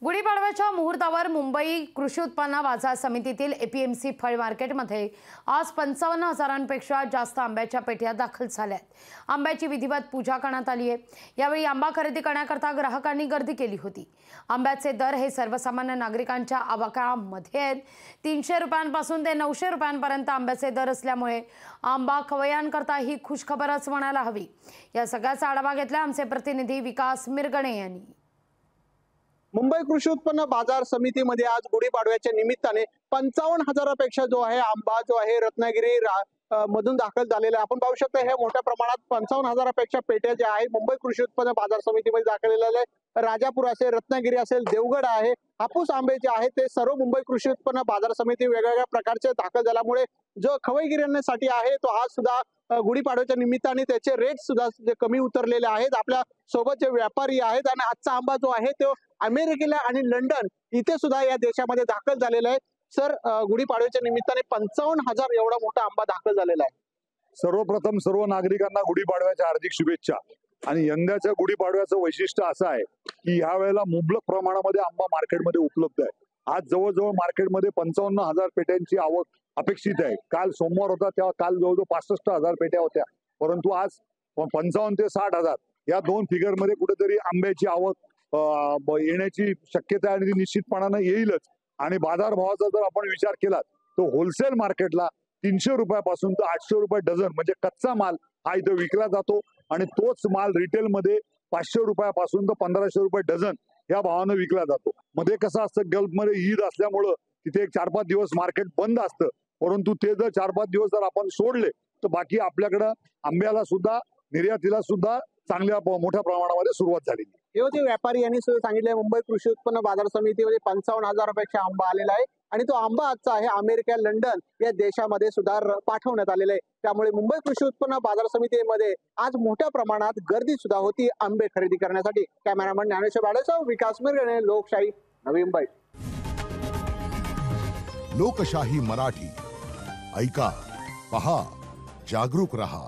गुढीपाडव्याच्या मुहूर्तावर मुंबई कृषी उत्पन्न बाजार समितीतील एपीएमसी फळ मार्केटमध्ये आज 55,000पेक्षा जास्त आंब्याच्या पेट्या दाखल झाल्यात। आंब्याची विधिवत पूजा करण्यात आली आहे। यावेळी आंबा खरेदी करण्याकरता ग्राहकांनी गर्दी केली होती। आंब्याचे दर हे सर्वसामान्य नागरिकांच्या आवाक्यामध्ये आहेत। 300 रुपयांपासून ते 900 रुपयांपर्यंत आंब्याचे दर असल्यामुळे आंबा खवय्यांकरता ही खुशखबरच म्हणायला हवी। या सगळ्याचा आढावा घेतला आमचे प्रतिनिधी विकास मिरगणे यांनी। मुंबई कृषी उत्पन्न बाजार समितीमध्ये आज गुढीपाडव्याच्या निमित्ताने 55,000पेक्षा जो आहे आंबा जो आहे रत्नागिरी मधून दाखल झालेला आहे। आपण पाहू शकता हे मोठ्या प्रमाणात 55,000पेक्षा पेट्या ज्या आहेत मुंबई कृषी उत्पन्न बाजार समितीमध्ये दाखल झालेल्या आहेत। राजापूर असेल, रत्नागिरी असेल, देवगड आहे, हापूस आंबे जे आहेत ते सर्व मुंबई कृषी उत्पन्न बाजार समिती वेगवेगळ्या प्रकारचे दाखल झाल्यामुळे जो खवय्यगिरांसाठी आहे तो आज सुद्धा गुढीपाडव्याच्या निमित्ताने त्याचे रेट सुद्धा कमी उतरलेले आहेत। आपल्या सोबत जे व्यापारी आहेत आणि आजचा आंबा जो आहे तो अमेरिकेला आणि लंडन इथे सुद्धा या देशामध्ये दाखल झालेला आहे। सर, गुढीपाडव्याच्या निमित्ताने 55,000 एवढा मोठा आंबा दाखल झालेला आहे। सर्वप्रथम सर्व नागरिकांना गुढीपाडव्याच्या हार्दिक शुभेच्छा। आणि यंदाच्या गुढीपाडव्याचं वैशिष्ट्य असं आहे की ह्या वेळेला मुबलक प्रमाणामध्ये आंबा मार्केटमध्ये उपलब्ध आहे। आज जवळजवळ मार्केटमध्ये 55,000 पेट्यांची आवक अपेक्षित आहे। काल सोमवार होता तेव्हा काल जवळजवळ 65,000 पेट्या होत्या, परंतु आज 55 ते 60,000 या दोन फिगर मध्ये कुठेतरी आंब्याची आवक येण्याची शक्यता आहे आणि ती निश्चितपणाने येईलच। आणि बाजारभावाचा जर आपण विचार केला तर होलसेल मार्केटला 300 रुपयापासून तर 800 रुपये डझन म्हणजे कच्चा माल हा इथं विकला जातो आणि तोच माल रिटेल मध्ये 500 रुपयापासून तर 1500 रुपये डझन या भावाने विकला जातो। मध्ये कसं असतं, गल्फमध्ये ईद असल्यामुळं तिथे एक 4-5 दिवस मार्केट बंद असतं, परंतु ते जर 4-5 दिवस जर आपण सोडले तर बाकी आपल्याकडे आंब्याला सुद्धा निर्यातीला सुद्धा चांगल्या मोठ्या प्रमाणामध्ये सुरुवात झाली। हे जे व्यापारी यांनी सांगितले मुंबई कृषी उत्पन्न बाजार समितीमध्ये 55,000पेक्षा आंबा आलेला आहे आणि तो आंबा आजचा आहे अमेरिका, लंडन या देशामध्ये सुद्धा पाठवण्यात आलेला आहे। त्यामुळे मुंबई कृषी उत्पन्न बाजार समितीमध्ये आज मोठ्या प्रमाणात गर्दी सुद्धा होती आंबे खरेदी करण्यासाठी। कॅमेरामन ज्ञानेश्वर वाडेसह विकास मिरगणे, लोकशाही, नवी मुंबई। लोकशाही मराठी ऐका, पहा, जागरूक रहा।